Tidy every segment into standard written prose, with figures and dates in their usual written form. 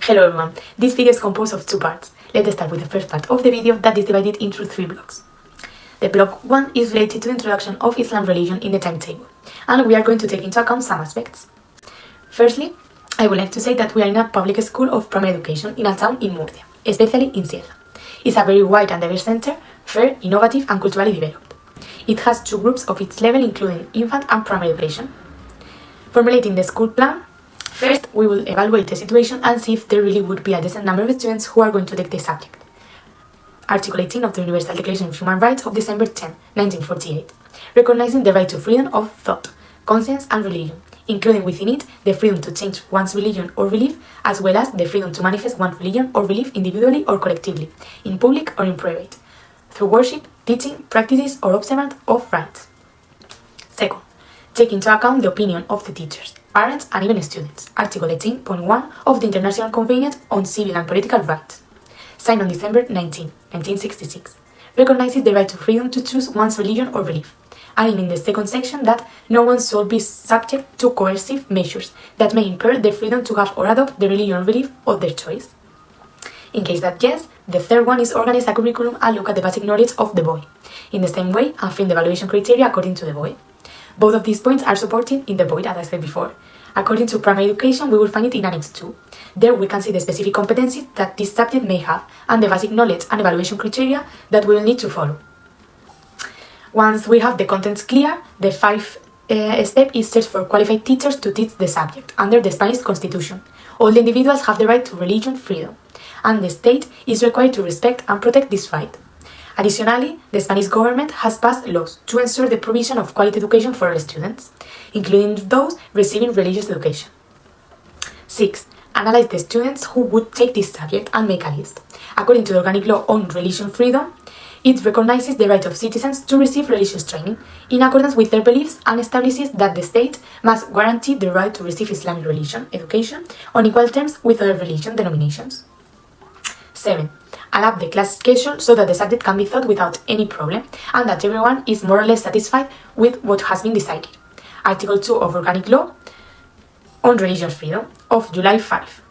Hello everyone, this video is composed of two parts. Let's start with the first part of the video that is divided into three blocks. The block 1 is related to the introduction of Islam religion in the timetable, and we are going to take into account some aspects. Firstly, I would like to say that we are in a public school of primary education in a town in Murcia, especially in Sierra. It's a very wide and diverse center, fair, innovative and culturally developed. It has two groups of its level including infant and primary education. Formulating the school plan, first, we will evaluate the situation and see if there really would be a decent number of students who are going to take the subject. Article 18 of the Universal Declaration of Human Rights of December 10, 1948, recognizing the right to freedom of thought, conscience and religion, including within it the freedom to change one's religion or belief, as well as the freedom to manifest one's religion or belief individually or collectively, in public or in private, through worship, teaching, practices or observance of rites. Second, take into account the opinion of the teachers, parents and even students. Article 18.1 of the International Convention on Civil and Political Rights, signed on December 19, 1966, recognizes the right to freedom to choose one's religion or belief, and in the second section that no one shall be subject to coercive measures that may impair the freedom to have or adopt the religion or belief of their choice. In case that yes, the third one is organize a curriculum and look at the basic knowledge of the boy, in the same way and frame the evaluation criteria according to the boy. Both of these points are supported in the void, as I said before. According to primary education, we will find it in Annex 2. There we can see the specific competencies that this subject may have and the basic knowledge and evaluation criteria that we will need to follow. Once we have the contents clear, the fifth step is search for qualified teachers to teach the subject under the Spanish Constitution. All the individuals have the right to religion freedom, and the state is required to respect and protect this right. Additionally, the Spanish government has passed laws to ensure the provision of quality education for all students, including those receiving religious education. 6. Analyze the students who would take this subject and make a list. According to the Organic Law on Religion Freedom, it recognizes the right of citizens to receive religious training in accordance with their beliefs and establishes that the state must guarantee the right to receive Islamic religion education on equal terms with other religion denominations. 7. Adapt the class schedule so that the subject can be taught without any problem and that everyone is more or less satisfied with what has been decided. Article 2 of Organic Law on Religious Freedom of July 5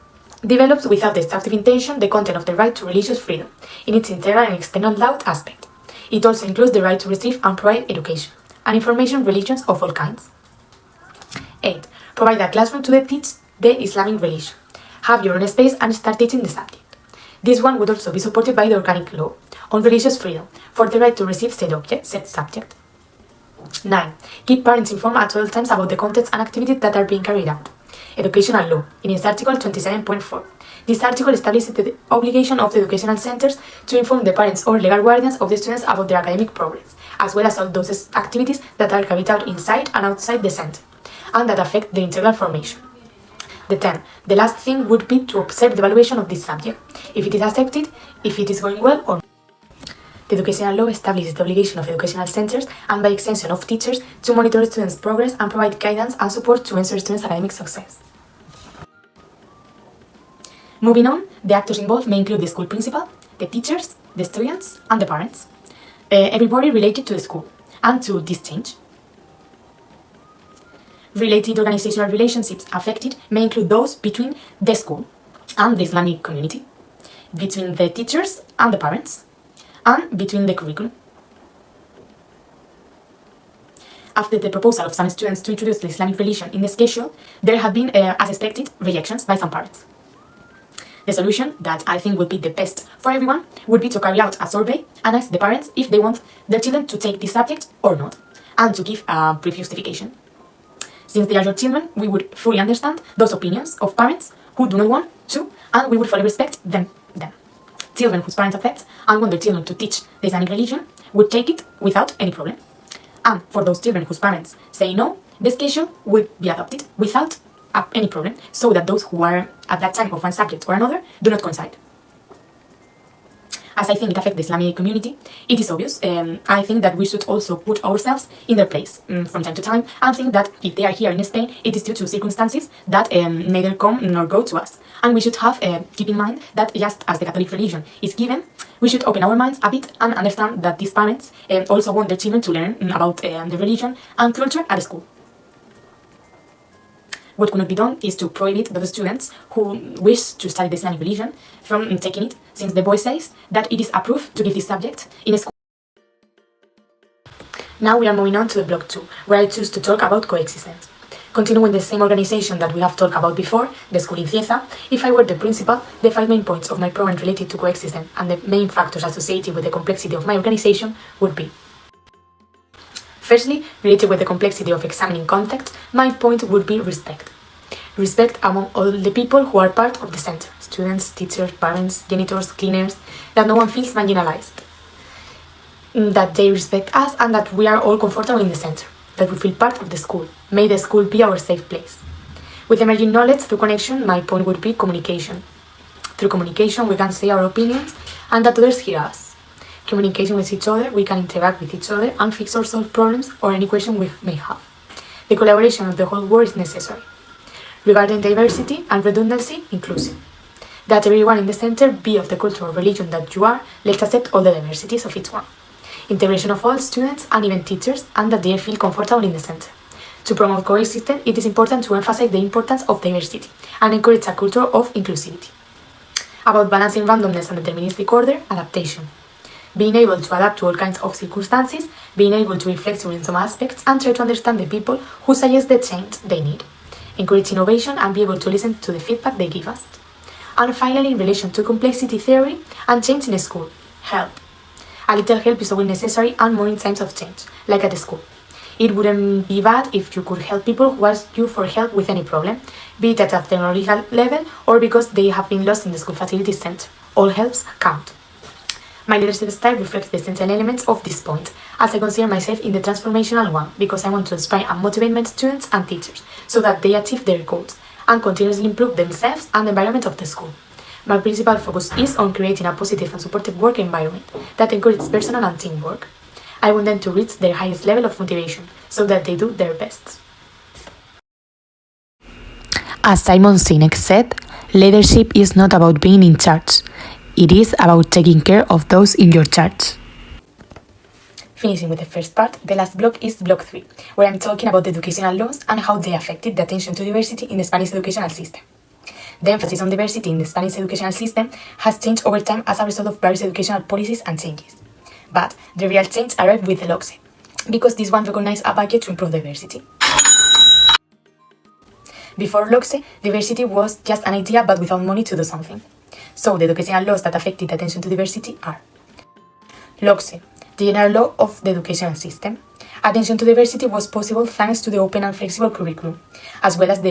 develops without destructive intention the content of the right to religious freedom in its internal and external law aspect. It also includes the right to receive and provide education and information religions of all kinds. 8. Provide a classroom to teach the Islamic religion. Have your own space and start teaching the subject. This one would also be supported by the Organic Law on Religious Freedom for the right to receive said subject. 9. Keep parents informed at all times about the contents and activities that are being carried out. Educational Law, in its Article 27.4. This article establishes the obligation of the educational centers to inform the parents or legal guardians of the students about their academic progress, as well as all those activities that are carried out inside and outside the center, and that affect their integral formation. 10. The last thing would be to observe the evaluation of this subject, if it is accepted, if it is going well or not. The Educational Law establishes the obligation of educational centers and by extension of teachers to monitor students' progress and provide guidance and support to ensure students' academic success. Moving on, the actors involved may include the school principal, the teachers, the students, and the parents. Everybody related to the school and to this change. Related organizational relationships affected may include those between the school and the Islamic community, between the teachers and the parents, and between the curriculum. After the proposal of some students to introduce the Islamic religion in the schedule, there have been, as expected, rejections by some parents. The solution, that I think would be the best for everyone, would be to carry out a survey and ask the parents if they want their children to take this subject or not, and to give a brief justification. Since they are your children, we would fully understand those opinions of parents who do not want to, and we would fully respect them. Children whose parents accept and want their children to teach the Islamic religion would take it without any problem. And for those children whose parents say no, the schedule would be adopted without any problem, so that those who are at that time of one subject or another do not coincide. As I think it affects the Islamic community, it is obvious. I think that we should also put ourselves in their place from time to time and think that if they are here in Spain, it is due to circumstances that neither come nor go to us. And we should have keep in mind that just as the Catholic religion is given, we should open our minds a bit and understand that these parents also want their children to learn about the religion and culture at school. What could not be done is to prohibit those students who wish to study the Islamic religion from taking it, since the boy says that it is approved to give this subject in a school. Now we are moving on to the block 2, where I choose to talk about coexistence. Continuing the same organization that we have talked about before, the school in Cieza, if I were the principal, the 5 main points of my program related to coexistence and the main factors associated with the complexity of my organization would be: firstly, related with the complexity of examining context, my point would be respect. Respect among all the people who are part of the center, students, teachers, parents, janitors, cleaners, that no one feels marginalized, that they respect us and that we are all comfortable in the center, that we feel part of the school. May the school be our safe place. With emerging knowledge through connection, my point would be communication. Through communication, we can say our opinions and that others hear us. Communication with each other, we can interact with each other and fix or solve problems or any question we may have. The collaboration of the whole world is necessary. Regarding diversity and redundancy, inclusion. That everyone in the center, be of the culture or religion that you are, let's accept all the diversities of each one. Integration of all students and even teachers, and that they feel comfortable in the center. To promote coexistence, it is important to emphasize the importance of diversity and encourage a culture of inclusivity. About balancing randomness and deterministic order, adaptation. Being able to adapt to all kinds of circumstances, being able to be flexible in some aspects and try to understand the people who suggest the change they need. Encourage innovation and be able to listen to the feedback they give us. And finally, in relation to complexity theory and change in a school, help. A little help is always necessary and more in times of change, like at the school. It wouldn't be bad if you could help people who ask you for help with any problem, be it at a technological level or because they have been lost in the school facilities center. All helps count. My leadership style reflects the essential elements of this point, as I consider myself in the transformational one, because I want to inspire and motivate my students and teachers so that they achieve their goals and continuously improve themselves and the environment of the school. My principal focus is on creating a positive and supportive work environment that encourages personal and teamwork. I want them to reach their highest level of motivation so that they do their best. As Simon Sinek said, leadership is not about being in charge. It is about taking care of those in your charge. Finishing with the first part, the last block is block 3, where I'm talking about the educational laws and how they affected the attention to diversity in the Spanish educational system. The emphasis on diversity in the Spanish educational system has changed over time as a result of various educational policies and changes. But the real change arrived with the LOCSE, because this one recognized a budget to improve diversity. Before LOCSE, diversity was just an idea but without money to do something. So the educational laws that affected attention to diversity are: LOCSE, the general law of the educational system. Attention to diversity was possible thanks to the open and flexible curriculum, as well as the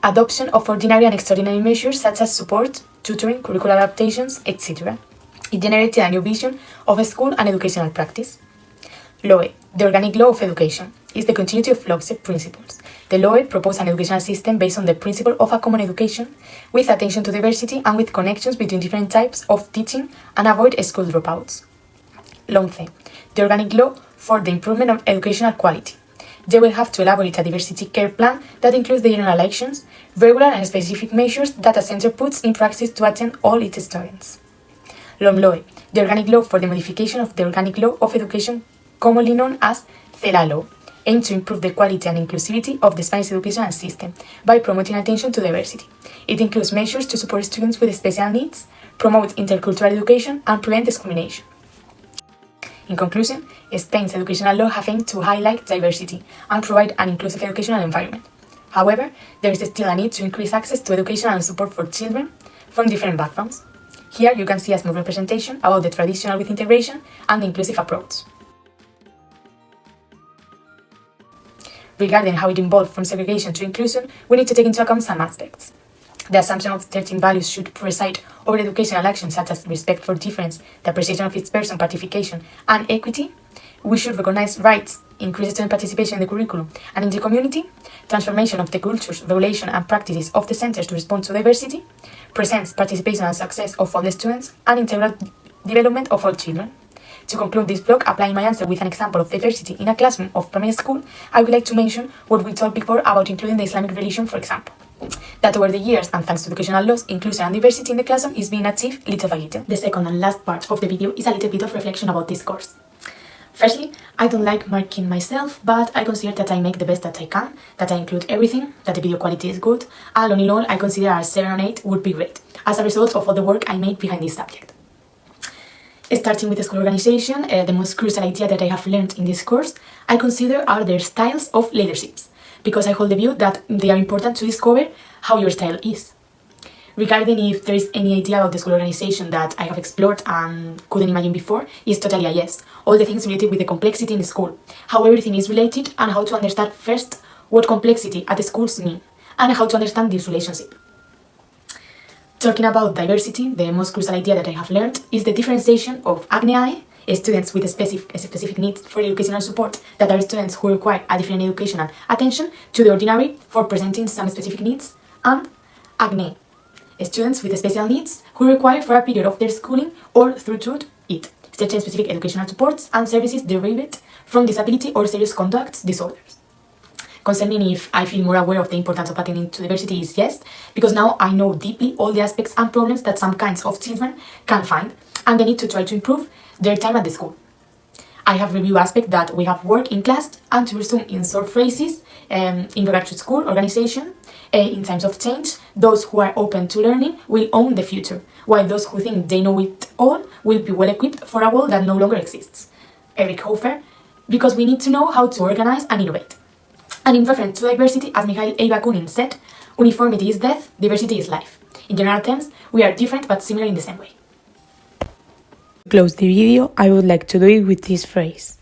adoption of ordinary and extraordinary measures such as support, tutoring, curricular adaptations, etc. It generated a new vision of a school and educational practice. LOE, the organic law of education, is the continuity of LOCSE principles. The LOE proposed an educational system based on the principle of a common education, with attention to diversity and with connections between different types of teaching and avoid school dropouts. LOMCE, the organic law for the improvement of educational quality. They will have to elaborate a diversity care plan that includes the general actions, regular and specific measures that a center puts in practice to attend all its students. LOMLOE, the organic law for the modification of the organic law of education, commonly known as CELA law, aimed to improve the quality and inclusivity of the Spanish educational system by promoting attention to diversity. It includes measures to support students with special needs, promote intercultural education, and prevent discrimination. In conclusion, Spain's educational law have aimed to highlight diversity and provide an inclusive educational environment. However, there is still a need to increase access to education and support for children from different backgrounds. Here you can see a small representation about the traditional with integration and the inclusive approach. Regarding how it evolved from segregation to inclusion, we need to take into account some aspects. The assumption of certain values should preside over educational actions such as respect for difference, the appreciation of each person, participation, and equity. We should recognize rights, increase student participation in the curriculum and in the community, transformation of the cultures, regulation, and practices of the centers to respond to diversity, presents participation and success of all the students, and integral development of all children. To conclude this block, applying my answer with an example of diversity in a classroom of primary school, I would like to mention what we talked before about including the Islamic religion, for example. That over the years, and thanks to educational laws, inclusion and diversity in the classroom is being achieved little by little. The second and last part of the video is a little bit of reflection about this course. Firstly, I don't like marking myself, but I consider that I make the best that I can, that I include everything, that the video quality is good, and all in all, I consider a 7 or 8 would be great, as a result of all the work I made behind this subject. Starting with the school organization, the most crucial idea that I have learned in this course, I consider are their styles of leaderships, because I hold the view that they are important to discover how your style is. Regarding if there is any idea about the school organization that I have explored and couldn't imagine before, is totally a yes. All the things related with the complexity in the school, how everything is related, and how to understand first what complexity at the schools mean, and how to understand this relationship. Talking about diversity, the most crucial idea that I have learned is the differentiation of AGNEAE, students with specific needs for educational support, that are students who require a different educational attention to the ordinary for presenting some specific needs, and AGNE, students with special needs who require for a period of their schooling or throughout it certain specific educational supports and services derived from disability or serious conduct disorders. Concerning if I feel more aware of the importance of attending to diversity is yes, because now I know deeply all the aspects and problems that some kinds of children can find and they need to try to improve their time at the school. I have reviewed aspects that we have worked in class and to resume in short phrases in regard to school organization. In times of change, those who are open to learning will own the future, while those who think they know it all will be well equipped for a world that no longer exists. Eric Hofer, because we need to know how to organize and innovate. And in reference to diversity, as Mikhail A. Bakunin said, uniformity is death, diversity is life. In general terms, we are different but similar in the same way. To close the video, I would like to do it with this phrase.